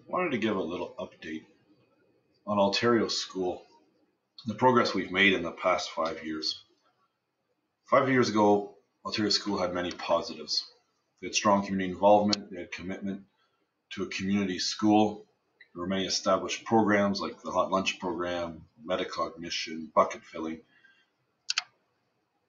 Wanted to give a little update on Altario School, the progress we've made in the past 5 years. 5 years ago, Altario School had many positives. They had strong community involvement, they had commitment to a community school. There were many established programs like the hot lunch program, metacognition, bucket filling.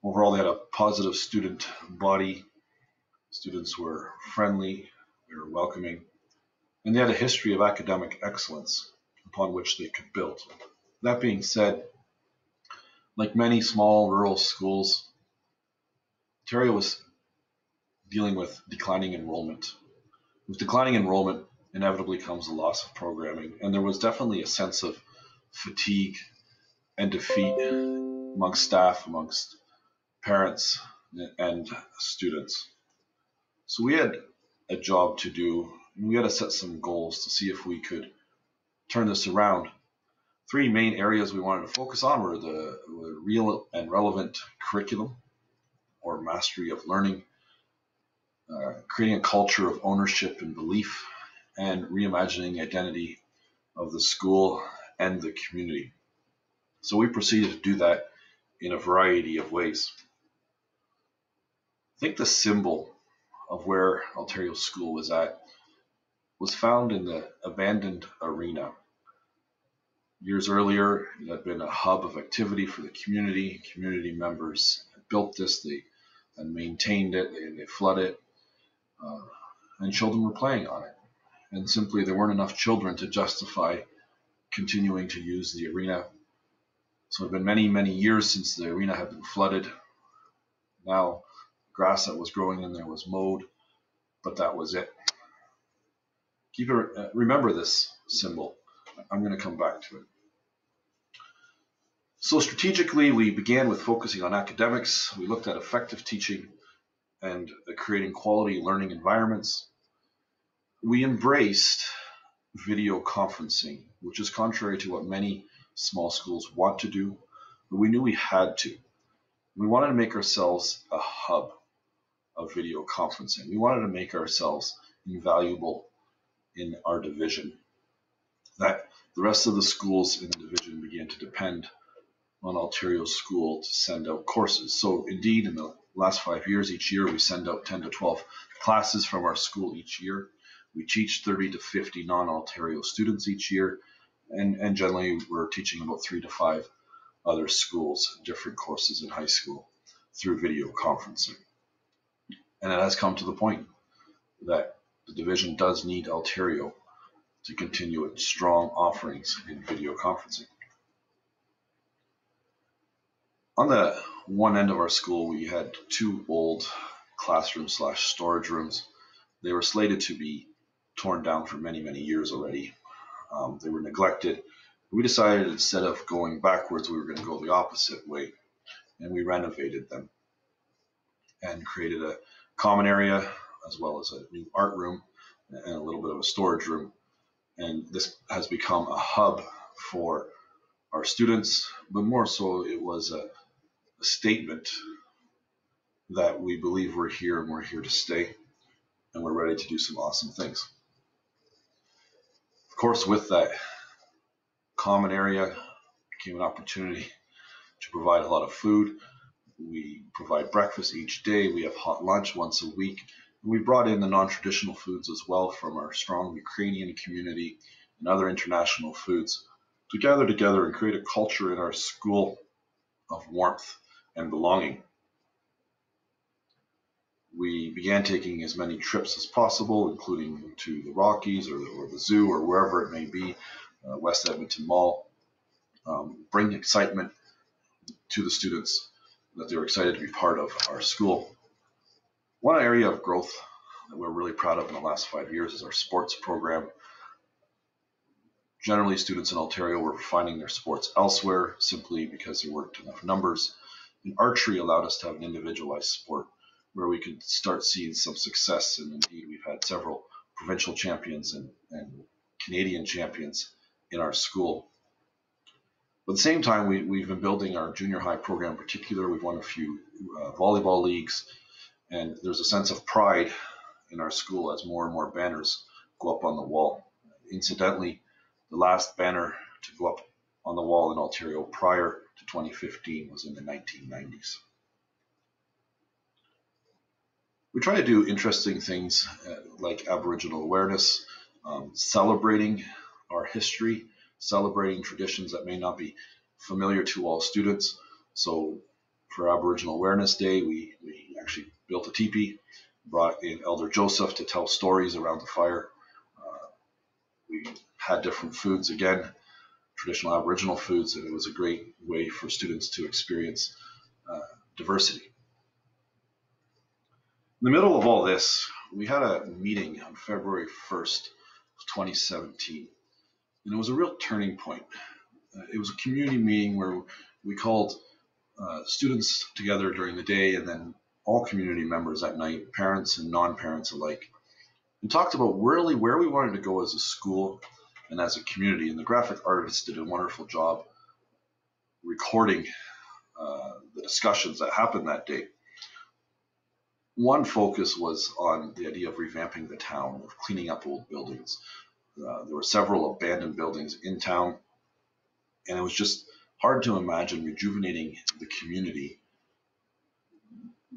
Overall, they had a positive student body. Students were friendly, they were welcoming, and they had a history of academic excellence upon which they could build. That being said, like many small rural schools, Ontario was dealing with declining enrollment. With declining enrollment, inevitably comes a loss of programming, and there was definitely a sense of fatigue and defeat amongst staff, amongst parents, and students. So we had a job to do, and we had to set some goals to see if we could turn this around. Three main areas we wanted to focus on were the real and relevant curriculum, or mastery of learning, creating a culture of ownership and belief, and reimagining the identity of the school and the community. So we proceeded to do that in a variety of ways. I think the symbol of where Altario School was at was found in the abandoned arena. Years earlier, it had been a hub of activity for the community. Community members had built this, they had maintained it, they flooded it, and children were playing on it. And simply, there weren't enough children to justify continuing to use the arena. So it had been many, many years since the arena had been flooded. Now, grass that was growing in there was mowed, but that was it. Remember this symbol. I'm going to come back to it. So strategically, we began with focusing on academics. We looked at effective teaching and creating quality learning environments. We embraced video conferencing, which is contrary to what many small schools want to do, but we knew we had to. We wanted to make ourselves a hub of video conferencing. We wanted to make ourselves invaluable in our division, that the rest of the schools in the division began to depend on Altario School to send out courses. So indeed, in the last 5 years, each year we send out 10 to 12 classes from our school each year. We teach 30 to 50 non-Altario students each year, and generally we're teaching about 3 to 5 other schools, different courses in high school through video conferencing. And it has come to the point that the division does need Altario to continue its strong offerings in video conferencing. On the one end of our school, we had two old classroom/storage rooms. They were slated to be torn down for many, many years already. They were neglected. We decided instead of going backwards, we were going to go the opposite way, and we renovated them and created a common area as well as a new art room and a little bit of a storage room. And this has become a hub for our students, but more so it was a statement that we believe we're here and we're here to stay, and we're ready to do some awesome things. Of course, with that common area came an opportunity to provide a lot of food. We provide breakfast each day. We have hot lunch once a week. And we brought in the non-traditional foods as well from our strong Ukrainian community and other international foods to gather together and create a culture in our school of warmth and belonging. We began taking as many trips as possible, including to the Rockies or the zoo or wherever it may be, West Edmonton Mall, bring excitement to the students that they were excited to be part of our school. One area of growth that we're really proud of in the last 5 years is our sports program. Generally, students in Altario were finding their sports elsewhere simply because there weren't enough numbers. And archery allowed us to have an individualized sport where we could start seeing some success. And indeed, we've had several provincial champions and Canadian champions in our school. But at the same time, we've been building our junior high program in particular. We've won a few volleyball leagues, and there's a sense of pride in our school as more and more banners go up on the wall. Incidentally, the last banner to go up on the wall in Altario prior to 2015 was in the 1990s. We try to do interesting things like Aboriginal awareness, celebrating our history, celebrating traditions that may not be familiar to all students. So for Aboriginal Awareness Day, we actually built a teepee, brought in Elder Joseph to tell stories around the fire. We had different foods, again, traditional Aboriginal foods, and it was a great way for students to experience diversity. In the middle of all this, we had a meeting on February 1st, 2017, and it was a real turning point. It was a community meeting where we called students together during the day and then all community members at night, parents and non-parents alike, and talked about really where we wanted to go as a school and as a community. And the graphic artists did a wonderful job recording the discussions that happened that day. One focus was on the idea of revamping the town, of cleaning up old buildings. There were several abandoned buildings in town, and it was just hard to imagine rejuvenating the community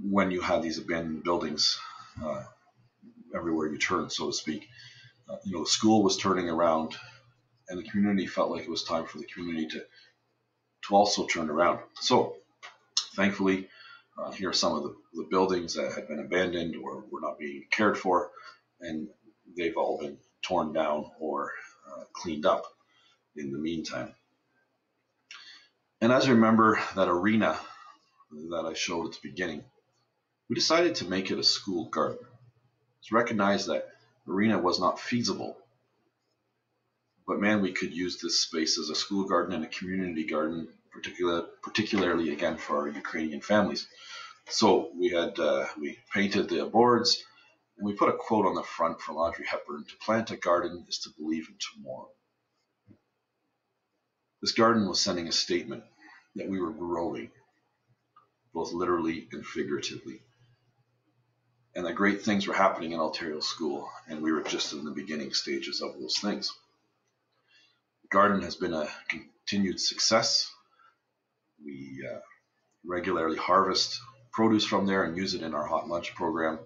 when you had these abandoned buildings everywhere you turn, so to speak. The school was turning around, and the community felt like it was time for the community to also turn around. So, thankfully, here are some of the buildings that had been abandoned or were not being cared for, and they've all been torn down or cleaned up in the meantime. And as you remember that arena that I showed at the beginning, we decided to make it a school garden. It's recognized that arena was not feasible, but man, we could use this space as a school garden and a community garden, particularly again for our Ukrainian families. So we painted the boards, and we put a quote on the front from Audrey Hepburn: "To plant a garden is to believe in tomorrow." This garden was sending a statement that we were growing, both literally and figuratively, and that great things were happening in Altario School, and we were just in the beginning stages of those things. The garden has been a continued success. We regularly harvest produce from there and use it in our hot lunch program.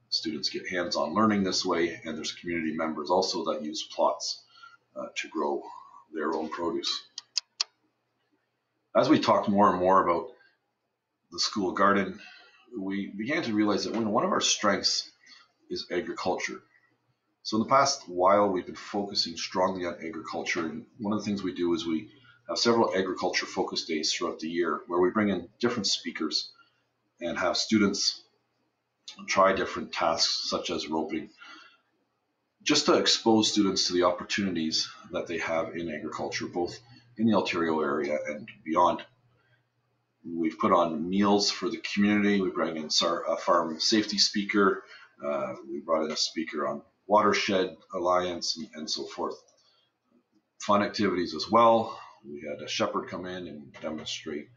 Students get hands-on learning this way, and there's community members also that use plots to grow their own produce. As we talked more and more about the school garden, we began to realize that one of our strengths is agriculture. So in the past while, we've been focusing strongly on agriculture, and one of the things we do is we have several agriculture focus days throughout the year where we bring in different speakers and have students try different tasks such as roping, just to expose students to the opportunities that they have in agriculture, both in the Altario area and beyond. We've put on meals for the community. We bring in a farm safety speaker. We brought in a speaker on Watershed Alliance and so forth. Fun activities as well. We had a shepherd come in and demonstrate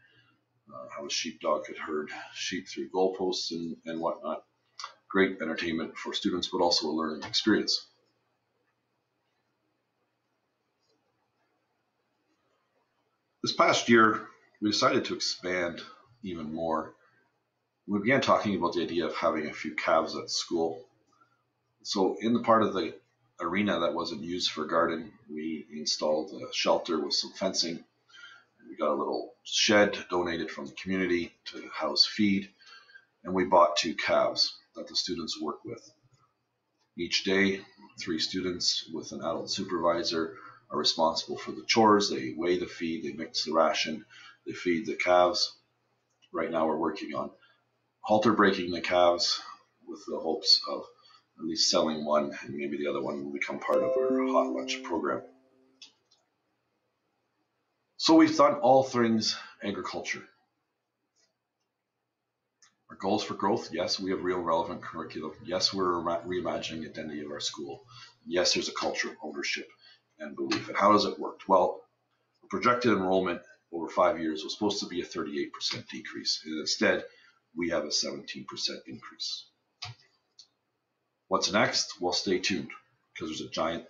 how a sheepdog could herd sheep through goalposts and whatnot. Great entertainment for students, but also a learning experience. This past year, we decided to expand even more. We began talking about the idea of having a few calves at school. So in the part of the arena that wasn't used for garden, we installed a shelter with some fencing. We got a little shed donated from the community to house feed, and we bought 2 calves that the students work with. Each day, 3 students with an adult supervisor are responsible for the chores. They weigh the feed, they mix the ration, they feed the calves. Right now we're working on halter breaking the calves with the hopes of at least selling one, and maybe the other one will become part of our hot lunch program. So we've done all things agriculture. Our goals for growth: yes, we have real relevant curriculum. Yes, we're reimagining the identity of our school. Yes, there's a culture of ownership and belief. And how does it work? Well, projected enrollment over 5 years was supposed to be a 38% decrease, and instead we have a 17% increase. What's next? Well, stay tuned, because there's a giant